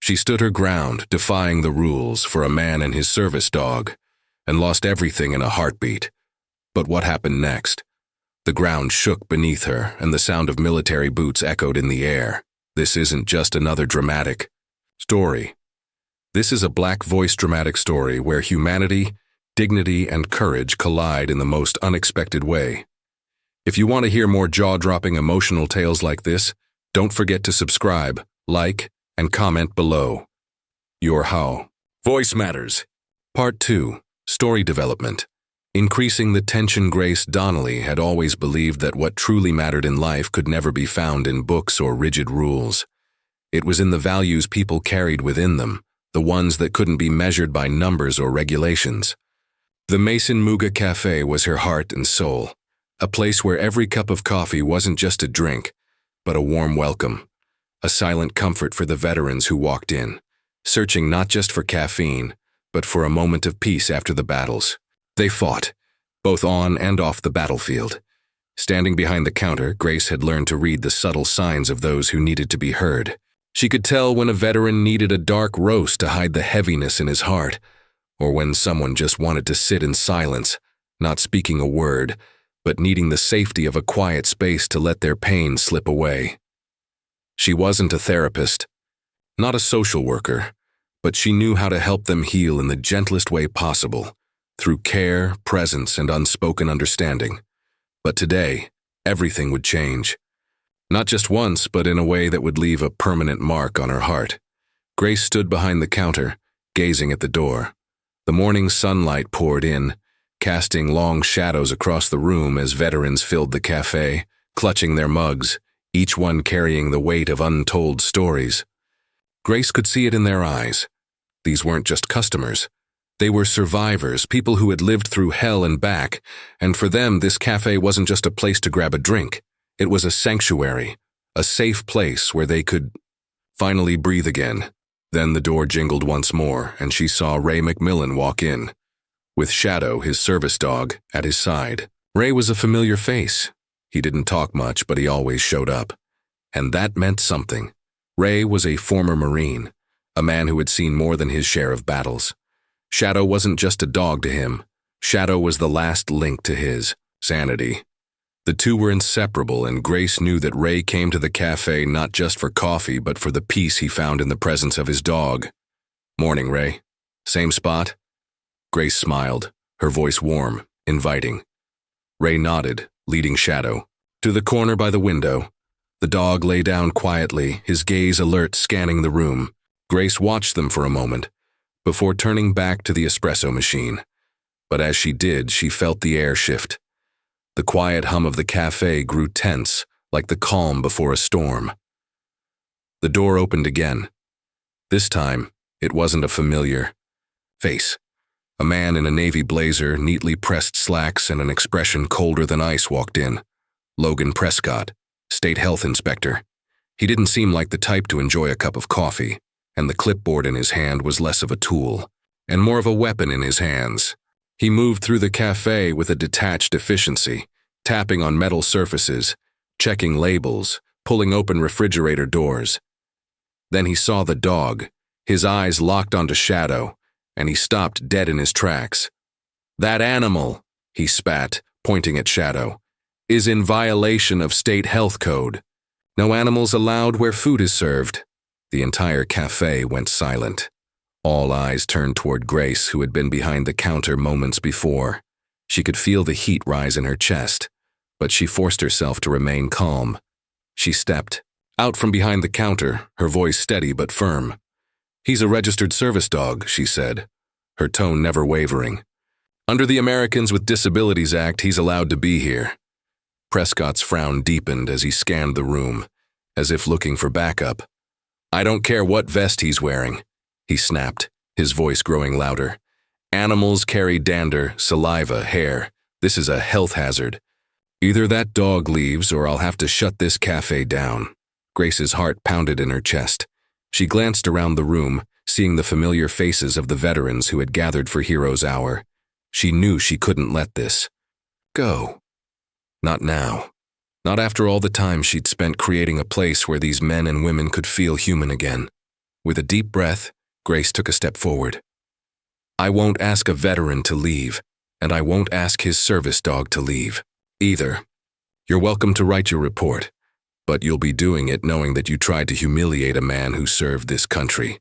She stood her ground, defying the rules for a man and his service dog, and lost everything in a heartbeat. But what happened next? The ground shook beneath her, and the sound of military boots echoed in the air. This isn't just another dramatic story. This is a black-voiced dramatic story where humanity, dignity, and courage collide in the most unexpected way. If you want to hear more jaw-dropping emotional tales like this, don't forget to subscribe, like, and comment below. Your how. Voice Matters. Part 2. Story Development. Increasing the tension. Grace Donnelly had always believed that what truly mattered in life could never be found in books or rigid rules. It was in the values people carried within them, the ones that couldn't be measured by numbers or regulations. The Muga Café was her heart and soul, a place where every cup of coffee wasn't just a drink, but a warm welcome, a silent comfort for the veterans who walked in, searching not just for caffeine, but for a moment of peace after the battles. They fought, both on and off the battlefield. Standing behind the counter, Grace had learned to read the subtle signs of those who needed to be heard. She could tell when a veteran needed a dark roast to hide the heaviness in his heart, or when someone just wanted to sit in silence, not speaking a word, but needing the safety of a quiet space to let their pain slip away. She wasn't a therapist, not a social worker, but she knew how to help them heal in the gentlest way possible, through care, presence, and unspoken understanding. But today, everything would change. Not just once, but in a way that would leave a permanent mark on her heart. Grace stood behind the counter, gazing at the door. The morning sunlight poured in, casting long shadows across the room as veterans filled the café, clutching their mugs, each one carrying the weight of untold stories. Grace could see it in their eyes. These weren't just customers. They were survivors, people who had lived through hell and back, and for them this café wasn't just a place to grab a drink. It was a sanctuary, a safe place where they could finally breathe again. Then the door jingled once more, and she saw Ray McMillan walk in, with Shadow, his service dog, at his side. Ray was a familiar face. He didn't talk much, but he always showed up. And that meant something. Ray was a former Marine, a man who had seen more than his share of battles. Shadow wasn't just a dog to him. Shadow was the last link to his sanity. The two were inseparable, and Grace knew that Ray came to the café not just for coffee, but for the peace he found in the presence of his dog. "Morning, Ray. Same spot?" Grace smiled, her voice warm, inviting. Ray nodded, leading Shadow to the corner by the window. The dog lay down quietly, his gaze alert, scanning the room. Grace watched them for a moment, before turning back to the espresso machine. But as she did, she felt the air shift. The quiet hum of the café grew tense, like the calm before a storm. The door opened again. This time, it wasn't a familiar face. A man in a navy blazer, neatly pressed slacks, and an expression colder than ice walked in. Logan Prescott, state health inspector. He didn't seem like the type to enjoy a cup of coffee, and the clipboard in his hand was less of a tool, and more of a weapon in his hands. He moved through the café with a detached efficiency, tapping on metal surfaces, checking labels, pulling open refrigerator doors. Then he saw the dog, his eyes locked onto Shadow, and he stopped dead in his tracks. "That animal," he spat, pointing at Shadow, "is in violation of state health code. No animals allowed where food is served." The entire café went silent. All eyes turned toward Grace, who had been behind the counter moments before. She could feel the heat rise in her chest, but she forced herself to remain calm. She stepped out from behind the counter, her voice steady but firm. "He's a registered service dog," she said, her tone never wavering. "Under the Americans with Disabilities Act, he's allowed to be here." Prescott's frown deepened as he scanned the room, as if looking for backup. "I don't care what vest he's wearing," he snapped, his voice growing louder. "Animals carry dander, saliva, hair. This is a health hazard. Either that dog leaves or I'll have to shut this café down." Grace's heart pounded in her chest. She glanced around the room, seeing the familiar faces of the veterans who had gathered for Heroes Hour. She knew she couldn't let this go. Not now. Not after all the time she'd spent creating a place where these men and women could feel human again. With a deep breath, Grace took a step forward. I won't ask a veteran to leave, and I won't ask his service dog to leave, either. You're welcome to write your report, but you'll be doing it knowing that you tried to humiliate a man who served this country,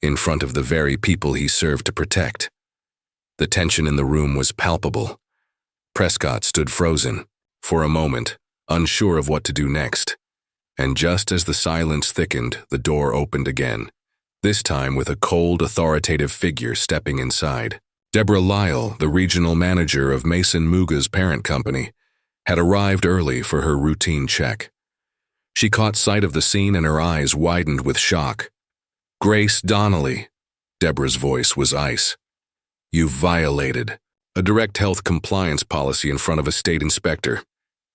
in front of the very people he served to protect. The tension in the room was palpable. Prescott stood frozen, for a moment, unsure of what to do next. And just as the silence thickened, the door opened again, this time with a cold, authoritative figure stepping inside. Deborah Lyle, the regional manager of Mason Muga's parent company, had arrived early for her routine check. She caught sight of the scene and her eyes widened with shock. Grace Donnelly. Deborah's voice was ice. You've violated a direct health compliance policy in front of a state inspector.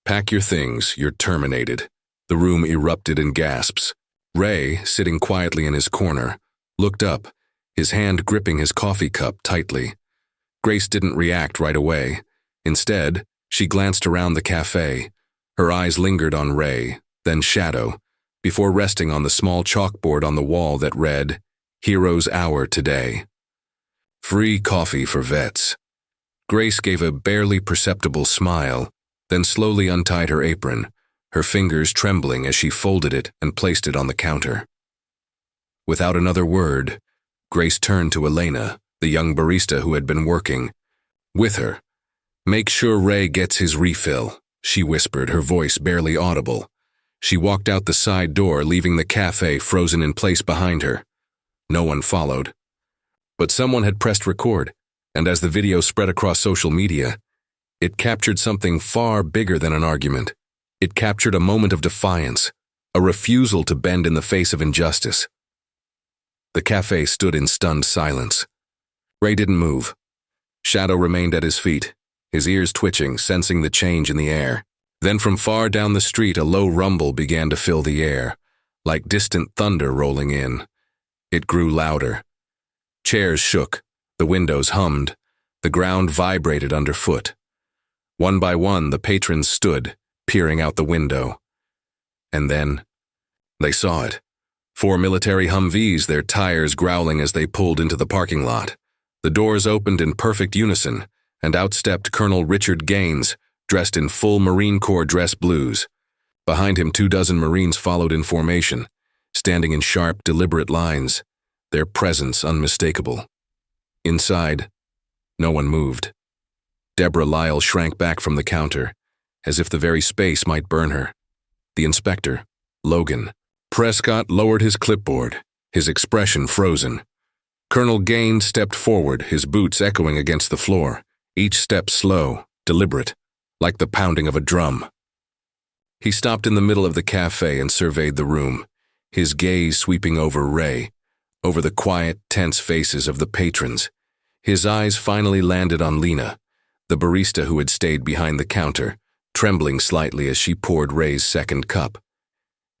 Pack your things, you're terminated. The room erupted in gasps. Ray, sitting quietly in his corner, looked up, his hand gripping his coffee cup tightly. Grace didn't react right away. Instead, she glanced around the cafe. Her eyes lingered on Ray, then Shadow, before resting on the small chalkboard on the wall that read, Hero's Hour Today. Free coffee for vets. Grace gave a barely perceptible smile, then slowly untied her apron, her fingers trembling as she folded it and placed it on the counter. Without another word, Grace turned to Lena, the young barista who had been working with her. Make sure Ray gets his refill, she whispered, her voice barely audible. She walked out the side door, leaving the cafe frozen in place behind her. No one followed. But someone had pressed record, and as the video spread across social media, it captured something far bigger than an argument. It captured a moment of defiance, a refusal to bend in the face of injustice. The cafe stood in stunned silence. Ray didn't move. Shadow remained at his feet, his ears twitching, sensing the change in the air. Then from far down the street, a low rumble began to fill the air, like distant thunder rolling in. It grew louder. Chairs shook, the windows hummed, the ground vibrated underfoot. One by one, the patrons stood, peering out the window. And then, they saw it. 4 military Humvees, their tires growling as they pulled into the parking lot. The doors opened in perfect unison, and out stepped Colonel Richard Gaines, dressed in full Marine Corps dress blues. Behind him, 24 Marines followed in formation, standing in sharp, deliberate lines, their presence unmistakable. Inside, no one moved. Deborah Lyle shrank back from the counter, as if the very space might burn her. The inspector, Logan, Prescott lowered his clipboard, his expression frozen. Colonel Gaines stepped forward, his boots echoing against the floor, each step slow, deliberate, like the pounding of a drum. He stopped in the middle of the cafe and surveyed the room, his gaze sweeping over Ray, over the quiet, tense faces of the patrons. His eyes finally landed on Lena, the barista who had stayed behind the counter, trembling slightly as she poured Ray's second cup.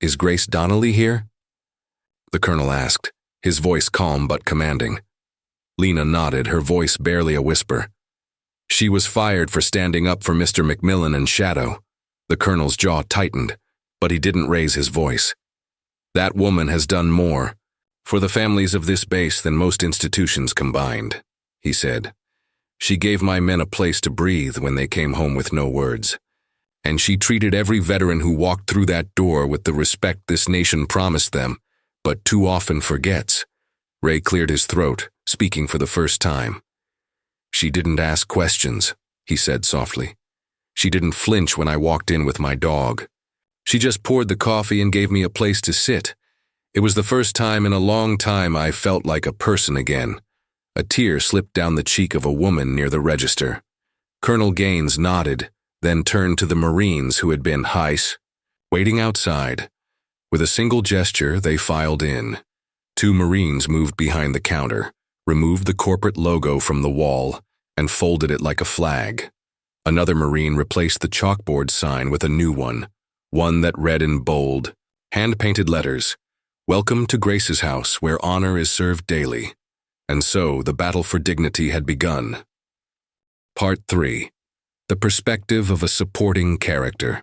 Is Grace Donnelly here? The colonel asked, his voice calm but commanding. Lena nodded, her voice barely a whisper. She was fired for standing up for Mr. McMillan and Shadow. The colonel's jaw tightened, but he didn't raise his voice. That woman has done more for the families of this base than most institutions combined, he said. She gave my men a place to breathe when they came home with no words. And she treated every veteran who walked through that door with the respect this nation promised them, but too often forgets. Ray cleared his throat, speaking for the first time. She didn't ask questions, he said softly. She didn't flinch when I walked in with my dog. She just poured the coffee and gave me a place to sit. It was the first time in a long time I felt like a person again. A tear slipped down the cheek of a woman near the register. Colonel Gaines nodded, then turned to the Marines who had been waiting outside. With a single gesture, they filed in. 2 Marines moved behind the counter, removed the corporate logo from the wall, and folded it like a flag. Another Marine replaced the chalkboard sign with a new one that read in bold, hand-painted letters, Welcome to Grace's house, where honor is served daily. And so the battle for dignity had begun. Part 3. The perspective of a supporting character.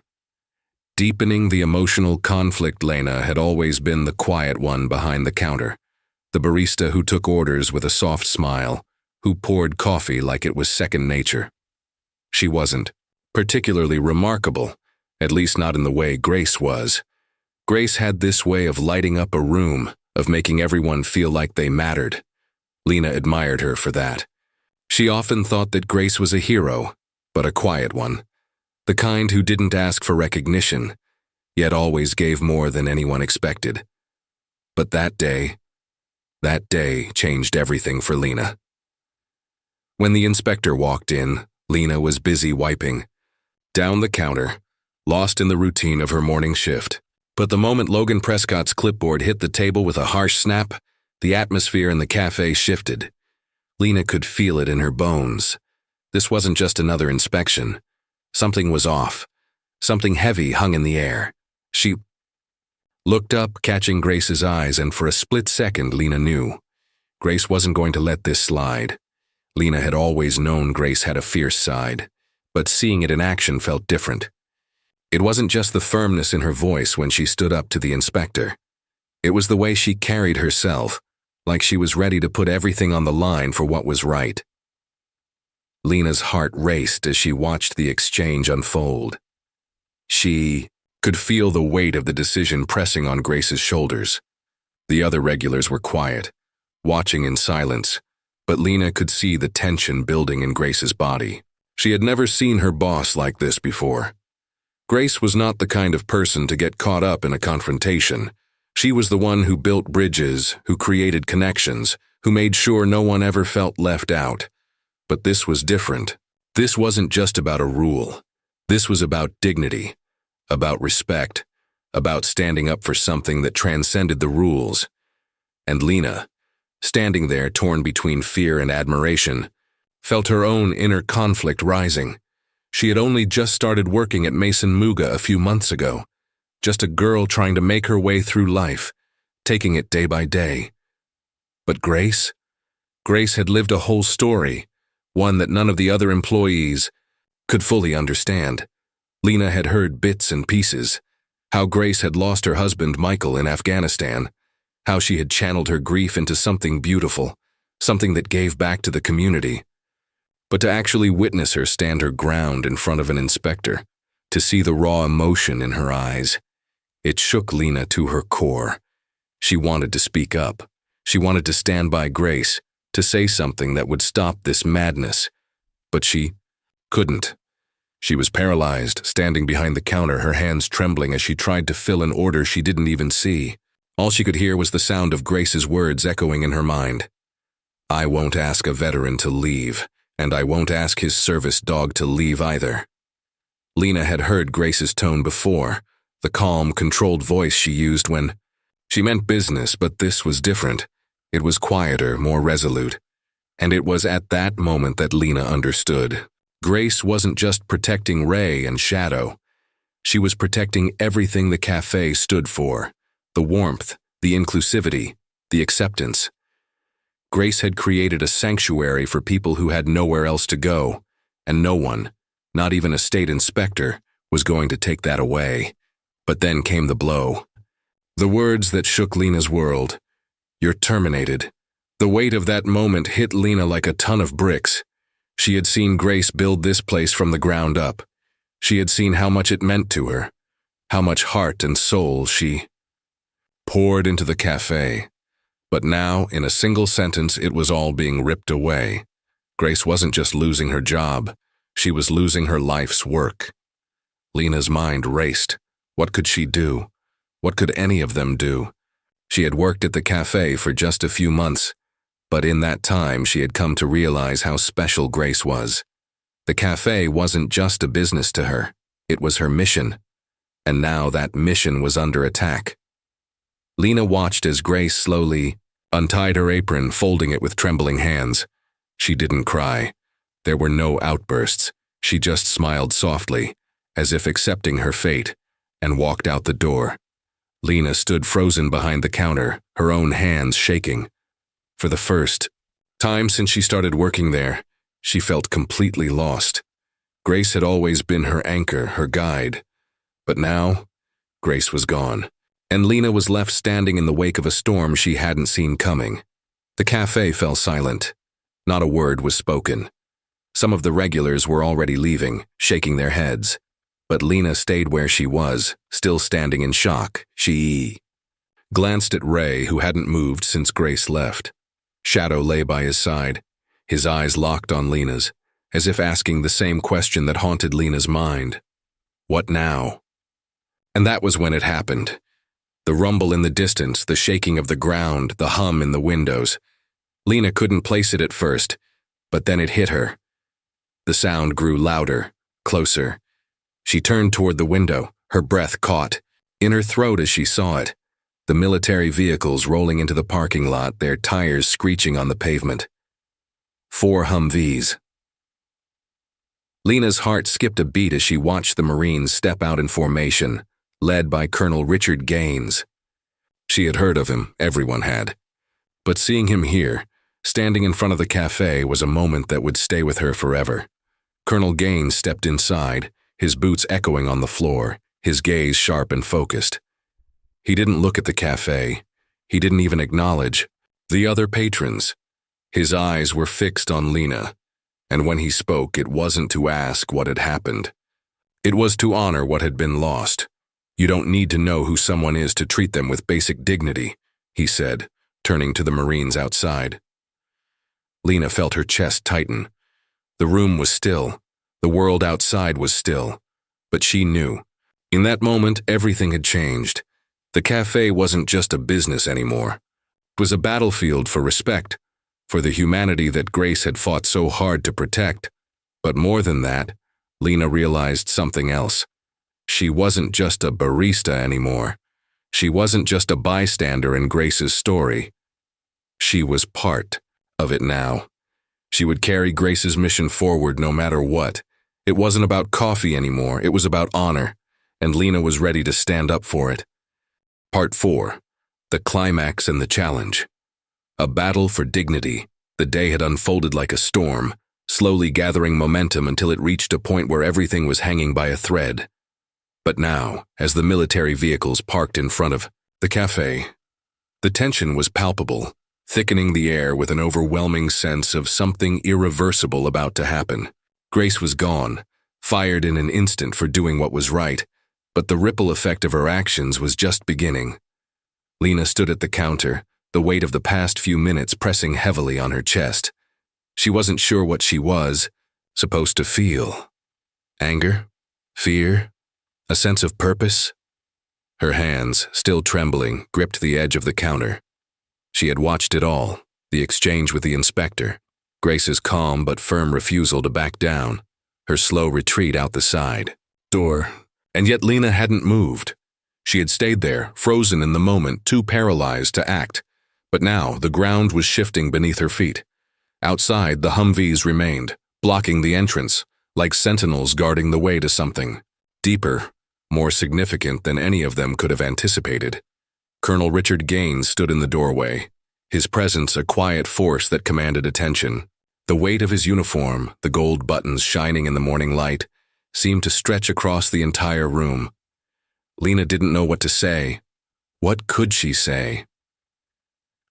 Deepening the emotional conflict, Lena had always been the quiet one behind the counter, the barista who took orders with a soft smile, who poured coffee like it was second nature. She wasn't particularly remarkable, at least not in the way Grace was. Grace had this way of lighting up a room, of making everyone feel like they mattered. Lena admired her for that. She often thought that Grace was a hero, but a quiet one. The kind who didn't ask for recognition, yet always gave more than anyone expected. But that day changed everything for Lena. When the inspector walked in, Lena was busy wiping down the counter, lost in the routine of her morning shift. But the moment Logan Prescott's clipboard hit the table with a harsh snap, the atmosphere in the cafe shifted. Lena could feel it in her bones. This wasn't just another inspection. Something was off. Something heavy hung in the air. She looked up, catching Grace's eyes, and for a split second, Lena knew. Grace wasn't going to let this slide. Lena had always known Grace had a fierce side, but seeing it in action felt different. It wasn't just the firmness in her voice when she stood up to the inspector. It was the way she carried herself, like she was ready to put everything on the line for what was right. Lena's heart raced as she watched the exchange unfold. She could feel the weight of the decision pressing on Grace's shoulders. The other regulars were quiet, watching in silence, but Lena could see the tension building in Grace's body. She had never seen her boss like this before. Grace was not the kind of person to get caught up in a confrontation. She was the one who built bridges, who created connections, who made sure no one ever felt left out. But this was different. This wasn't just about a rule. This was about dignity, about respect, about standing up for something that transcended the rules. And Lena, standing there torn between fear and admiration, felt her own inner conflict rising. She had only just started working at Mason Muga a few months ago, just a girl trying to make her way through life, taking it day by day. But Grace had lived a whole story, one that none of the other employees could fully understand. Lena had heard bits and pieces, how Grace had lost her husband Michael in Afghanistan, how she had channeled her grief into something beautiful, something that gave back to the community. But to actually witness her stand her ground in front of an inspector, to see the raw emotion in her eyes, it shook Lena to her core. She wanted to speak up. She wanted to stand by Grace, to say something that would stop this madness. But she couldn't. She was paralyzed, standing behind the counter, her hands trembling as she tried to fill an order she didn't even see. All she could hear was the sound of Grace's words echoing in her mind. "I won't ask a veteran to leave. And I won't ask his service dog to leave either." Lena had heard Grace's tone before, the calm, controlled voice she used when she meant business, but this was different. It was quieter, more resolute. And it was at that moment that Lena understood. Grace wasn't just protecting Ray and Shadow. She was protecting everything the cafe stood for, the warmth, the inclusivity, the acceptance. Grace had created a sanctuary for people who had nowhere else to go, and no one, not even a state inspector, was going to take that away. But then came the blow. The words that shook Lena's world. "You're terminated." The weight of that moment hit Lena like a ton of bricks. She had seen Grace build this place from the ground up. She had seen how much it meant to her, how much heart and soul she poured into the cafe. But now, in a single sentence, it was all being ripped away. Grace wasn't just losing her job, she was losing her life's work. Lena's mind raced. What could she do? What could any of them do? She had worked at the cafe for just a few months, but in that time she had come to realize how special Grace was. The cafe wasn't just a business to her, it was her mission. And now that mission was under attack. Lena watched as Grace slowly untied her apron, folding it with trembling hands. She didn't cry. There were no outbursts. She just smiled softly, as if accepting her fate, and walked out the door. Lena stood frozen behind the counter, her own hands shaking. For the first time since she started working there, she felt completely lost. Grace had always been her anchor, her guide. But now, Grace was gone. and Lena was left standing in the wake of a storm she hadn't seen coming. The cafe fell silent. Not a word was spoken. Some of the regulars were already leaving, shaking their heads. But Lena stayed where she was, still standing in shock. She glanced at Ray, who hadn't moved since Grace left. Shadow lay by his side, his eyes locked on Lena's, as if asking the same question that haunted Lena's mind. What now? And that was when it happened. The rumble in the distance, the shaking of the ground, the hum in the windows. Lena couldn't place it at first, but then it hit her. The sound grew louder, closer. She turned toward the window, her breath caught in her throat as she saw it. The military vehicles rolling into the parking lot, their tires screeching on the pavement. 4 Humvees. Lena's heart skipped a beat as she watched the Marines step out in formation, led by Colonel Richard Gaines. She had heard of him, everyone had. But seeing him here, standing in front of the cafe, was a moment that would stay with her forever. Colonel Gaines stepped inside, his boots echoing on the floor, his gaze sharp and focused. He didn't look at the cafe. He didn't even acknowledge the other patrons. His eyes were fixed on Lena, and when he spoke, it wasn't to ask what had happened. It was to honor what had been lost. You don't need to know who someone is to treat them with basic dignity, he said, turning to the Marines outside. Lena felt her chest tighten. The room was still. The world outside was still. But she knew. In that moment, everything had changed. The cafe wasn't just a business anymore. It was a battlefield for respect, for the humanity that Grace had fought so hard to protect. But more than that, Lena realized something else. She wasn't just a barista anymore. She wasn't just a bystander in Grace's story. She was part of it now. She would carry Grace's mission forward no matter what. It wasn't about coffee anymore, it was about honor, and Lena was ready to stand up for it. Part 4. The Climax and the Challenge. A battle for dignity. The day had unfolded like a storm, slowly gathering momentum until it reached a point where everything was hanging by a thread. But now, as the military vehicles parked in front of the cafe, the tension was palpable, thickening the air with an overwhelming sense of something irreversible about to happen. Grace was gone, fired in an instant for doing what was right, but the ripple effect of her actions was just beginning. Lena stood at the counter, the weight of the past few minutes pressing heavily on her chest. She wasn't sure what she was supposed to feel. Anger? Fear? A sense of purpose? Her hands, still trembling, gripped the edge of the counter. She had watched it all, the exchange with the inspector, Grace's calm but firm refusal to back down, her slow retreat out the side door. And yet Lena hadn't moved. She had stayed there, frozen in the moment, too paralyzed to act. But now the ground was shifting beneath her feet. Outside, the Humvees remained, blocking the entrance, like sentinels guarding the way to something deeper, more significant than any of them could have anticipated. Colonel Richard Gaines stood in the doorway, his presence a quiet force that commanded attention. The weight of his uniform, the gold buttons shining in the morning light, seemed to stretch across the entire room. Lena didn't know what to say. What could she say?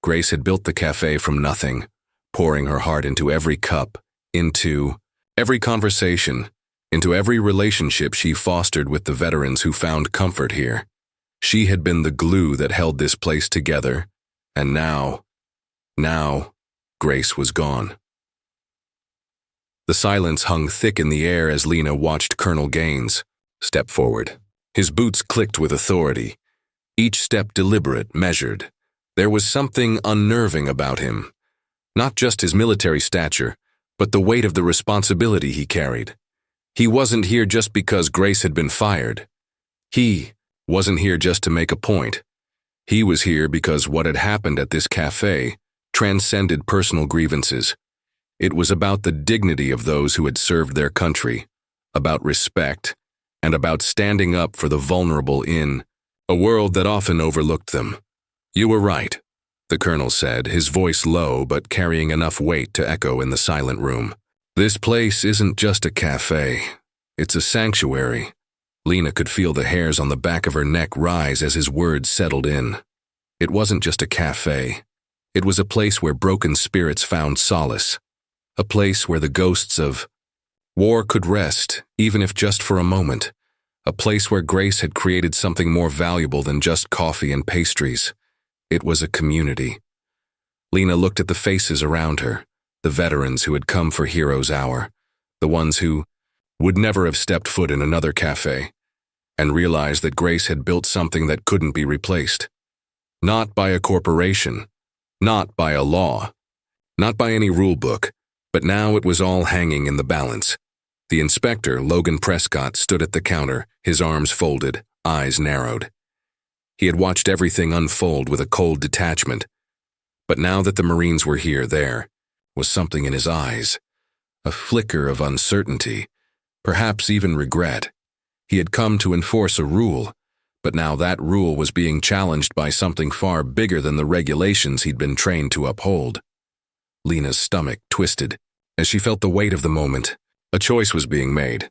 Grace had built the cafe from nothing, pouring her heart into every cup, into every conversation, into every relationship she fostered with the veterans who found comfort here. She had been the glue that held this place together, and now, Grace was gone. The silence hung thick in the air as Lena watched Colonel Gaines step forward. His boots clicked with authority, each step deliberate, measured. There was something unnerving about him. Not just his military stature, but the weight of the responsibility he carried. He wasn't here just because Grace had been fired. He wasn't here just to make a point. He was here because what had happened at this cafe transcended personal grievances. It was about the dignity of those who had served their country, about respect, and about standing up for the vulnerable in a world that often overlooked them. "You were right," the colonel said, his voice low but carrying enough weight to echo in the silent room. "This place isn't just a cafe. It's a sanctuary, Lena could feel the hairs on the back of her neck rise as his words settled in. It wasn't just a cafe. It was a place where broken spirits found solace. A place where the ghosts of war could rest, even if just for a moment. A place where Grace had created something more valuable than just coffee and pastries. It was a community. Lena looked at the faces around her, the veterans who had come for Hero's Hour, the ones who would never have stepped foot in another cafe, and realized that Grace had built something that couldn't be replaced. Not by a corporation, not by a law, not by any rule book, but now it was all hanging in the balance. The inspector, Logan Prescott, stood at the counter, his arms folded, eyes narrowed. He had watched everything unfold with a cold detachment. But now that the Marines were here, there was something in his eyes, a flicker of uncertainty, perhaps even regret. He had come to enforce a rule, but now that rule was being challenged by something far bigger than the regulations he'd been trained to uphold. Lena's stomach twisted as she felt the weight of the moment. A choice was being made,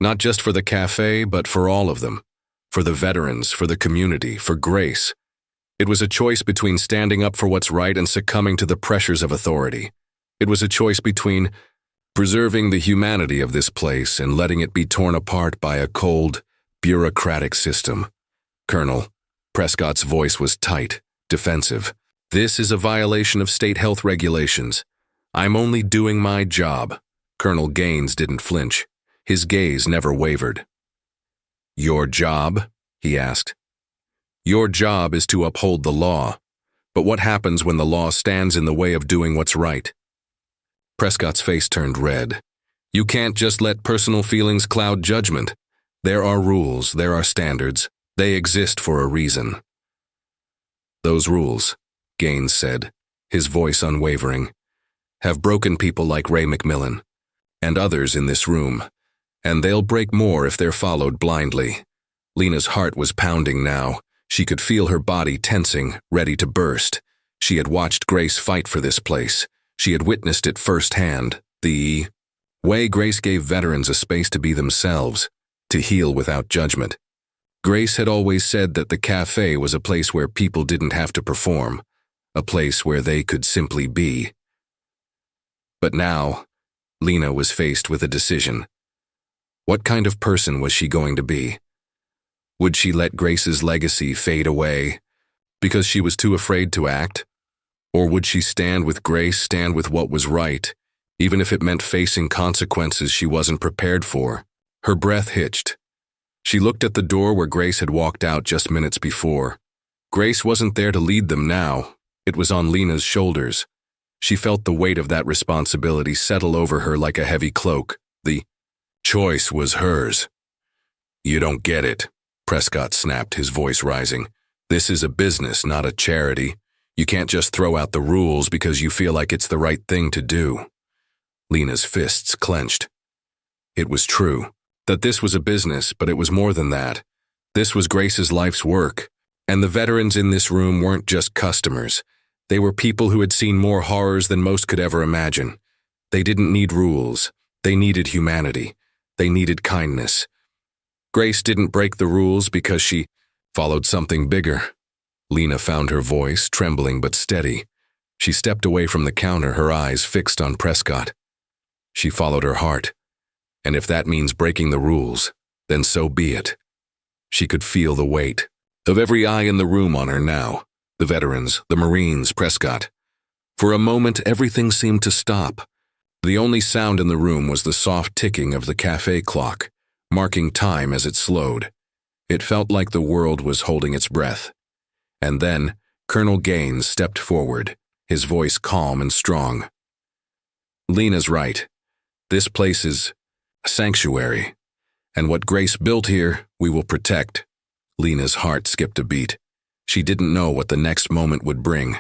not just for the cafe, but for all of them, for the veterans, for the community, for Grace. It was a choice between standing up for what's right and succumbing to the pressures of authority. It was a choice between preserving the humanity of this place and letting it be torn apart by a cold, bureaucratic system. Colonel Prescott's voice was tight, defensive. This is a violation of state health regulations. I'm only doing my job. Colonel Gaines didn't flinch. His gaze never wavered. Your job? He asked. Your job is to uphold the law. But what happens when the law stands in the way of doing what's right? Prescott's face turned red. You can't just let personal feelings cloud judgment. There are rules, there are standards. They exist for a reason. Those rules, Gaines said, his voice unwavering, have broken people like Ray McMillan and others in this room, and they'll break more if they're followed blindly. Lena's heart was pounding now. She could feel her body tensing, ready to burst. She had watched Grace fight for this place. She had witnessed it firsthand, the way Grace gave veterans a space to be themselves, to heal without judgment. Grace had always said that the cafe was a place where people didn't have to perform, a place where they could simply be. But now, Lena was faced with a decision. What kind of person was she going to be? Would she let Grace's legacy fade away because she was too afraid to act? Or would she stand with Grace, stand with what was right, even if it meant facing consequences she wasn't prepared for? Her breath hitched. She looked at the door where Grace had walked out just minutes before. Grace wasn't there to lead them now. It was on Lena's shoulders. She felt the weight of that responsibility settle over her like a heavy cloak. The choice was hers. You don't get it, Prescott snapped, his voice rising. This is a business, not a charity. You can't just throw out the rules because you feel like it's the right thing to do. Lena's fists clenched. It was true that this was a business, but it was more than that. This was Grace's life's work, and the veterans in this room weren't just customers. They were people who had seen more horrors than most could ever imagine. They didn't need rules. They needed humanity. They needed kindness. Grace didn't break the rules because she followed something bigger. Lena found her voice, trembling but steady. She stepped away from the counter, her eyes fixed on Prescott. She followed her heart. And if that means breaking the rules, then so be it. She could feel the weight of every eye in the room on her now. The veterans, the Marines, Prescott. For a moment, everything seemed to stop. The only sound in the room was the soft ticking of the cafe clock, marking time as it slowed. It felt like the world was holding its breath. And then, Colonel Gaines stepped forward, his voice calm and strong. Lena's right. This place is a sanctuary, and what Grace built here, we will protect. Lena's heart skipped a beat. She didn't know what the next moment would bring,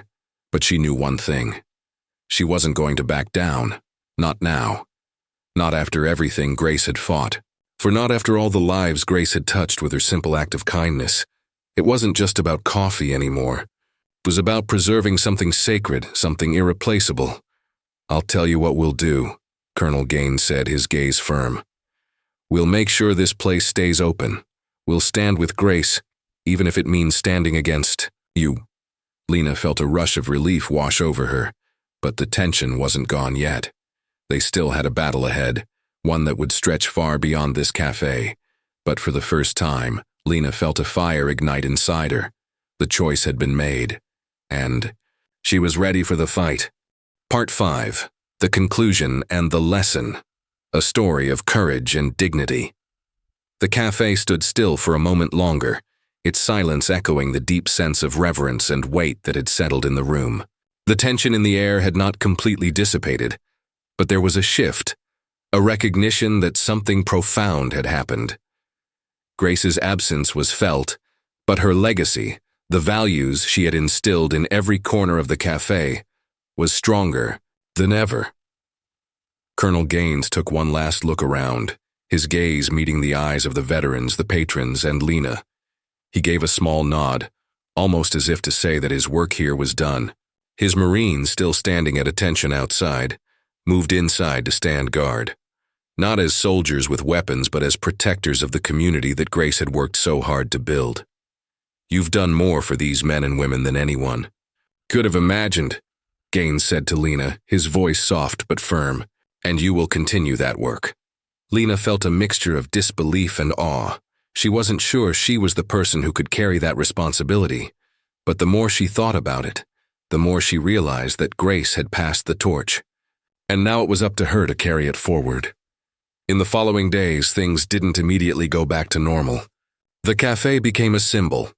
but she knew one thing. She wasn't going to back down. Not now. Not after everything Grace had fought. For not after all the lives Grace had touched with her simple act of kindness. It wasn't just about coffee anymore. It was about preserving something sacred, something irreplaceable. I'll tell you what we'll do, Colonel Gaines said, his gaze firm. We'll make sure this place stays open. We'll stand with Grace, even if it means standing against you." Lena felt a rush of relief wash over her, but the tension wasn't gone yet. They still had a battle ahead, one that would stretch far beyond this cafe. But for the first time, Lena felt a fire ignite inside her. The choice had been made, and she was ready for the fight. Part 5. The Conclusion and the Lesson. A story of courage and dignity. The cafe stood still for a moment longer, its silence echoing the deep sense of reverence and weight that had settled in the room. The tension in the air had not completely dissipated, but there was a shift, a recognition that something profound had happened. Grace's absence was felt, but her legacy, the values she had instilled in every corner of the cafe, was stronger than ever. Colonel Gaines took one last look around, his gaze meeting the eyes of the veterans, the patrons, and Lena. He gave a small nod, almost as if to say that his work here was done. His Marines, still standing at attention outside, moved inside to stand guard. Not as soldiers with weapons, but as protectors of the community that Grace had worked so hard to build. "You've done more for these men and women than anyone could have imagined," Gaines said to Lena, his voice soft but firm, "and you will continue that work." Lena felt a mixture of disbelief and awe. She wasn't sure she was the person who could carry that responsibility, but the more she thought about it, the more she realized that Grace had passed the torch, and now it was up to her to carry it forward. In the following days, things didn't immediately go back to normal. The cafe became a symbol,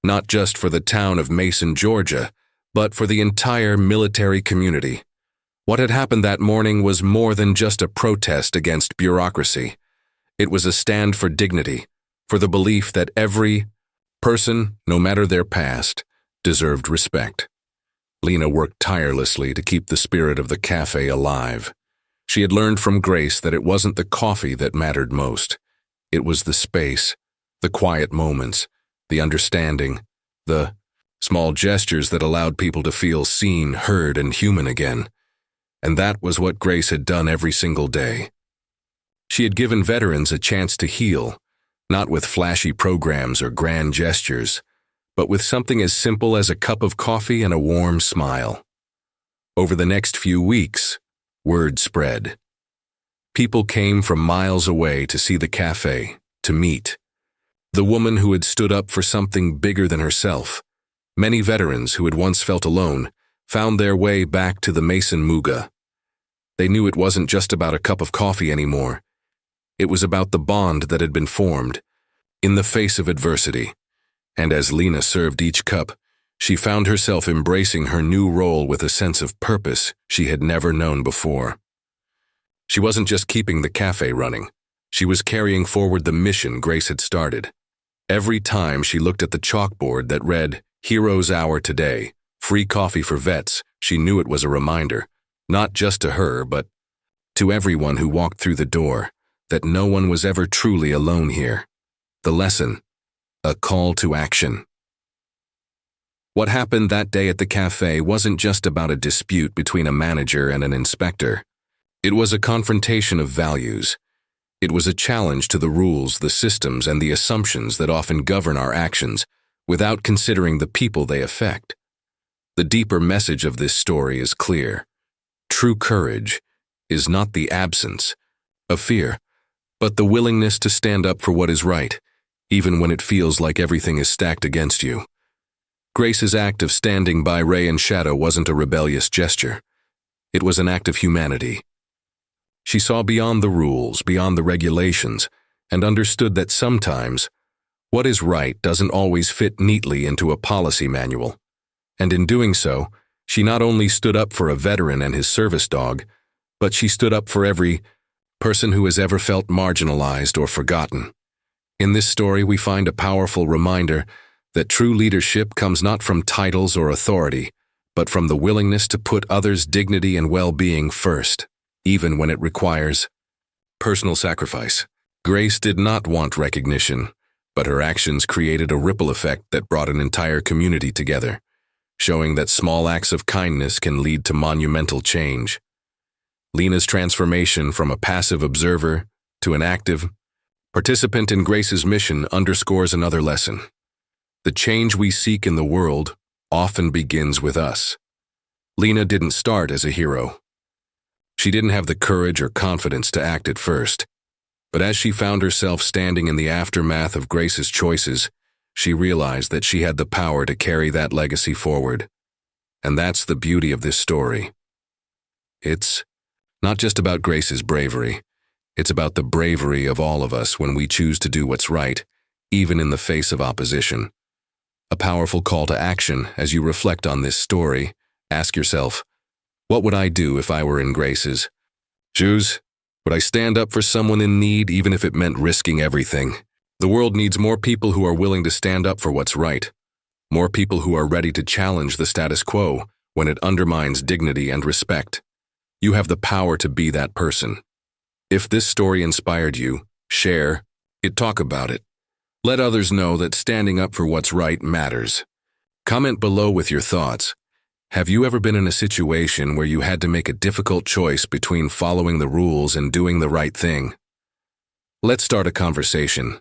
not just for the town of Mason, Georgia, but for the entire military community. What had happened that morning was more than just a protest against bureaucracy. It was a stand for dignity, for the belief that every person, no matter their past, deserved respect. Lena worked tirelessly to keep the spirit of the cafe alive. She had learned from Grace that it wasn't the coffee that mattered most. It was the space, the quiet moments, the understanding, the small gestures that allowed people to feel seen, heard, and human again. And that was what Grace had done every single day. She had given veterans a chance to heal, not with flashy programs or grand gestures, but with something as simple as a cup of coffee and a warm smile. Over the next few weeks, word spread. People came from miles away to see the cafe, to meet the woman who had stood up for something bigger than herself. Many veterans who had once felt alone found their way back to the Mason Muga. They knew it wasn't just about a cup of coffee anymore. It was about the bond that had been formed in the face of adversity. And as Lena served each cup, she found herself embracing her new role with a sense of purpose she had never known before. She wasn't just keeping the cafe running. She was carrying forward the mission Grace had started. Every time she looked at the chalkboard that read, "Heroes Hour today, free coffee for vets," she knew it was a reminder, not just to her, but to everyone who walked through the door, that no one was ever truly alone here. The lesson, a call to action. What happened that day at the cafe wasn't just about a dispute between a manager and an inspector. It was a confrontation of values. It was a challenge to the rules, the systems, and the assumptions that often govern our actions without considering the people they affect. The deeper message of this story is clear. True courage is not the absence of fear, but the willingness to stand up for what is right, even when it feels like everything is stacked against you. Grace's act of standing by Ray and Shadow wasn't a rebellious gesture. It was an act of humanity. She saw beyond the rules, beyond the regulations, and understood that sometimes what is right doesn't always fit neatly into a policy manual. And in doing so, she not only stood up for a veteran and his service dog, but she stood up for every person who has ever felt marginalized or forgotten. In this story, we find a powerful reminder that true leadership comes not from titles or authority, but from the willingness to put others' dignity and well-being first, even when it requires personal sacrifice. Grace did not want recognition, but her actions created a ripple effect that brought an entire community together, showing that small acts of kindness can lead to monumental change. Lena's transformation from a passive observer to an active Participant in Grace's mission underscores another lesson. The change we seek in the world often begins with us. Lena didn't start as a hero. She didn't have the courage or confidence to act at first. But as she found herself standing in the aftermath of Grace's choices, she realized that she had the power to carry that legacy forward. And that's the beauty of this story. It's not just about Grace's bravery. It's about the bravery of all of us when we choose to do what's right, even in the face of opposition. A powerful call to action as you reflect on this story. Ask yourself, what would I do if I were in Grace's shoes? Would I stand up for someone in need even if it meant risking everything? The world needs more people who are willing to stand up for what's right. More people who are ready to challenge the status quo when it undermines dignity and respect. You have the power to be that person. If this story inspired you, share it, talk about it. Let others know that standing up for what's right matters. Comment below with your thoughts. Have you ever been in a situation where you had to make a difficult choice between following the rules and doing the right thing? Let's start a conversation.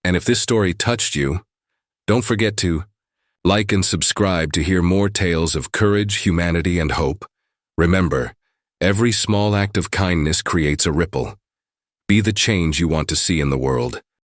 And if this story touched you, don't forget to like and subscribe to hear more tales of courage, humanity, and hope. Remember, every small act of kindness creates a ripple. Be the change you want to see in the world.